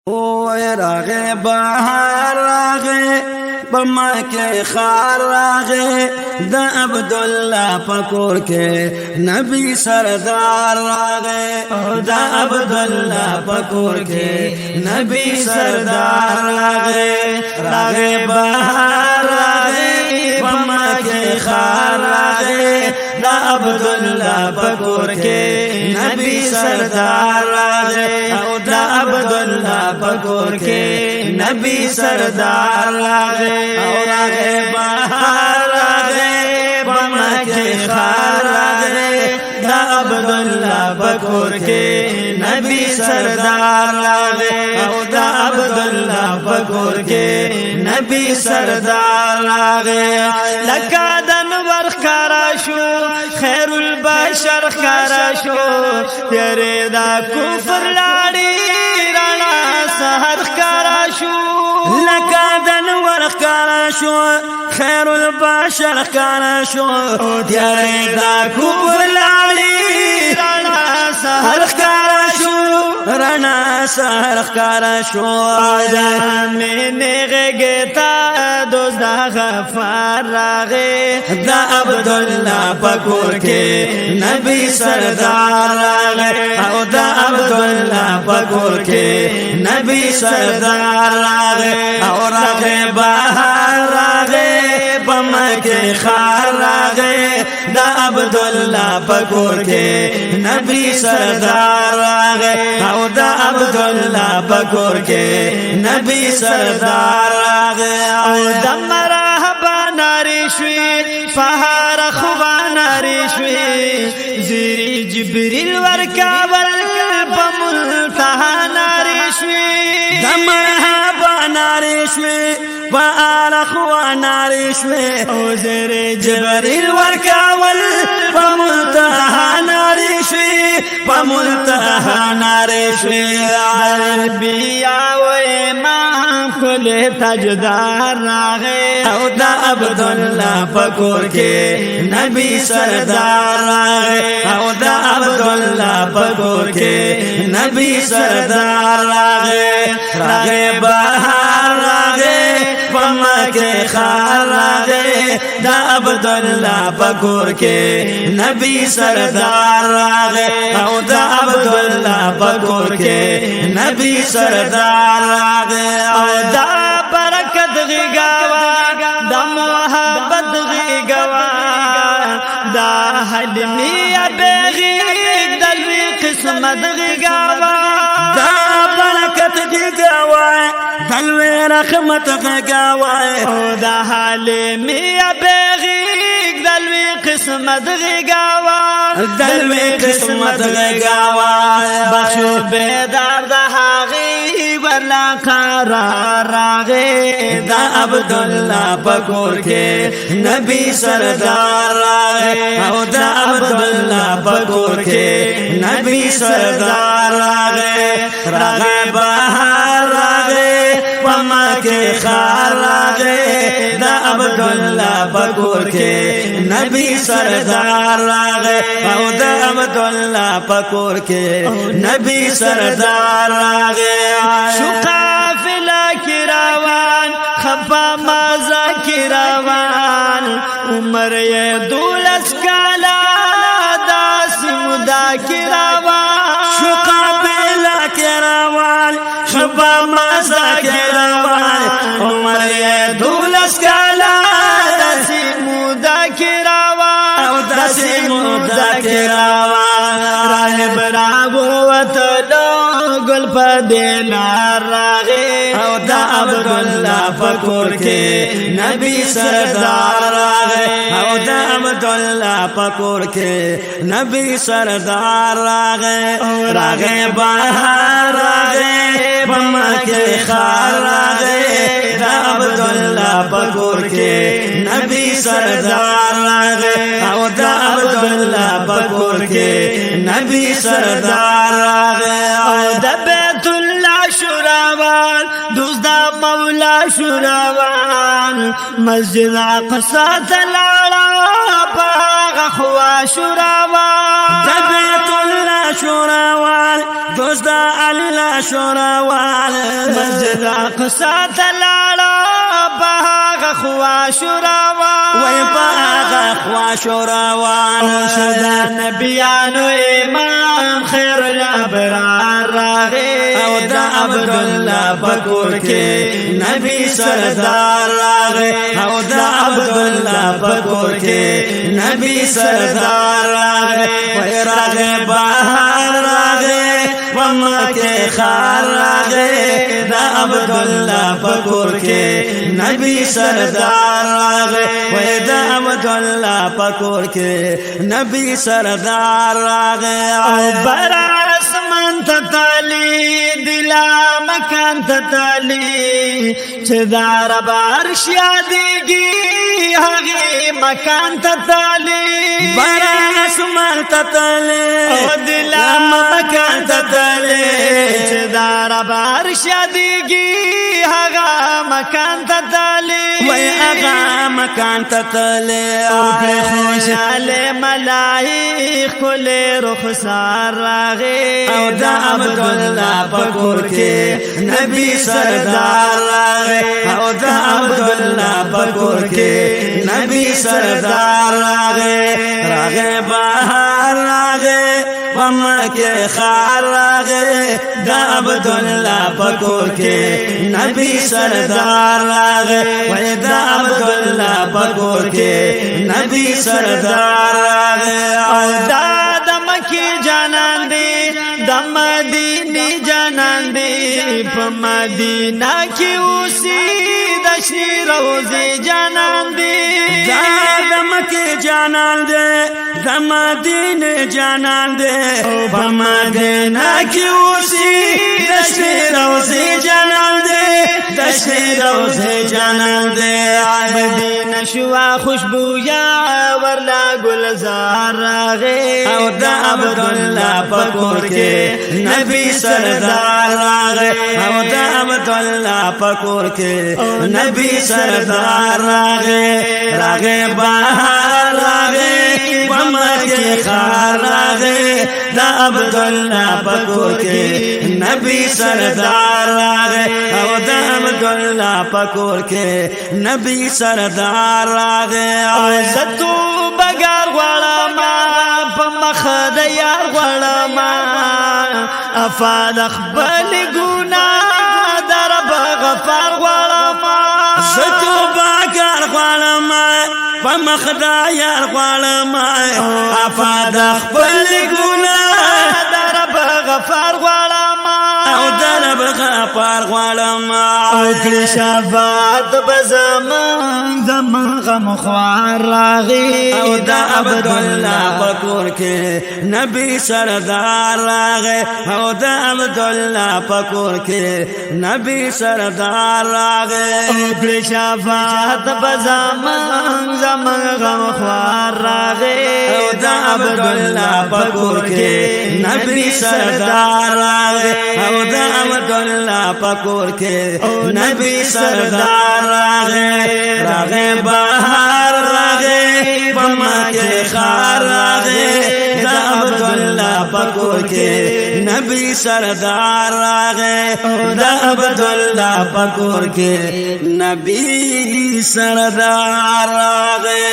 او راغه بهار راغه بمکه خار راغه د عبد الله پکور کې نبی سردار راغه د عبد الله پکور کې نبی سردار راغه بهار راغه بمکه خار راغه د عبد الله پکور کې نبی سردار راغه او د عبد الله پکور کې نبی سردار راغه او راغه بهار راغه بمکه خار راغه د عبد الله پکور کې نبی سردار راغه او د عبد الله پکور کې نبی سردار راغه لکه دنور خارا شو خیر البشر خارا شو تیرے دا کفر لاړی سهر خارا شو لکه دنور خارا شو خیر البشر خارا شو تیرے دا کفر لاړی سهر خارا شو رنا سهر خارا شو میں گیتا دوست دا غفار راغے دا عبد الله پکور کے نبی سردار راغے او دا عبد الله پکور کے نبی سردار راغے او راغے بہار راغے بمکه خار راغے دا عبد الله پکور کے نبی سردار راغے او دا عبد الله پکور کے نبی سردار راغے او دا مرحبا نارشوی فهار خوبا نارشوی زیری جبریل ورکابل بملتها نارشوی دا مرحبا نارشوی فهار خوبا نارشوی او زیری جبریل ورکابل بملتها نارشوی بملتها نارشوی عربیا و امام کل تاجدار راغے او دا عبد الله پکور کے نبی سردار راغے او دا عبد الله پکور کے نبی سردار راغے بہار راغے بمکه خار راغے دا عبد الله پکور کے نبی سردار راغے او دا عبد الله پکور کے نبی سردار راغے او دا برکت غیگاوا دا محبت غیگاوا دا حلمی بیغیگ دلوی قسمت غیگاوا دا برکت غیگاوا دلوی رحمت غیگاوا او دا حلمی بیغیگ دلوی قسمت غیگاوا دلوی قسمت غیگاوا بخشو بیدار دا حاغی ورلا قرار راغے دا عبد الله پکور کے نبی سردار راغے او دا عبد الله پکور کے نبی سردار راغے بہار راغے بمکه خار راغے دا عبد الله پکور کے نبی سردار راغے او دا عبد الله پکور کے نبی سردار راغے شو قافلہ کی روان خفا مازا کی روان عمر یہ دولس کالا داس مدا کی روان شو قافلہ کی روان خفا مازا کی روان عمر یہ دولس کالا داس مدا کی روان داس مدا کی روان راہب راگو وطلو گل پدینا راغے او دا عبد الله پکور کے نبی سردار راغے او دا عبد الله پکور کے نبی سردار راغے بہار راغے بمکه خار راغے دا عبد الله پکور کے نبی سردار راغے او دا عبد الله پکور کے نبی سردار راغے او دا بیت الله شراوان دوست دا مولا شراوان مسجد اقصی تلاړه باغ خوا شراوان دا بیت الله شوراوال دوست دا علی لا شوراوال مسجد اقصا تلاړو باغ خوا شوراوال وای باغ خوا شوراوال شدا نبیانو امام خیر الابرار راغه او دا عبدالله پکور کې نبی سردار راغه او دا عبدالله پکور کې نبی سردار راغه وای راغه بهار راغه ومکه خار راغه دا عبدالله پکور کې نبی سردار راغه وای دا عبدالله پکور کې نبی سردار راغه او براس من تتالی دلا مکان تتالی چې دا رب عرش یادېږي هغه مکان تتالی براس من تتالی او دلا مکان تتالی چې دا رب عرش یادېږي هغه مکان تتالی وای هغه مکان تتالی او خوشاله ملائک کل رخسار راغه او دا عبدالله پکور کې نبی سردار راغه او دا عبدالله پکور کې نبی سردار راغه راغه بهار راغه ومکه خار راغه دا عبدالله پکور کې نبی سردار راغه وای دا عبدالله پکور کې نبی سردار راغه او دا دمکی جانان دی د مدینه جانان دی په مدینه کې اوسې د شیر روزه جانان دی دا دمکی جانان دی د مدینه جانان دی په مدینه کې اوسې د شیر روزه جانان دی د شیر روزه جانان دی مدینه شوا خوشبو یا ورلا گلزار راغه او دا عبدالله پکور کې نبی سردار راغه او دا عبدالله پکور کې نبی سردار راغه راغه بهار راغه ومکه خار راغه دا عبدالله پکور کې نبی سردار راغه او دا عبدالله پکور کې نبی سردار راغه او زتو بغار غړما په مخ د یار غړما افاد خپل ګناه در بغفر غړما زتو بغار غړما په مخ د یار غړما افاد خپل ګناه در بغفر غړما او در بغفر غړما او کلی شفاعت بزمان زمان غم خوار راغی او دا عبدالله پکور کې نبی سردار راغه او دا عبدالله پکور کې نبی سردار راغه او کلی شفاعت بزمان زمان غم خوار راغی او دا عبدالله پکور کې نبی سردار راغه او دا عبدالله پکور کې نبی سردار راغه راغه بهار راغه ومکه خار راغه دا عبدالله پکور کې نبی سردار راغه دا عبدالله پکور کې نبی سردار راغه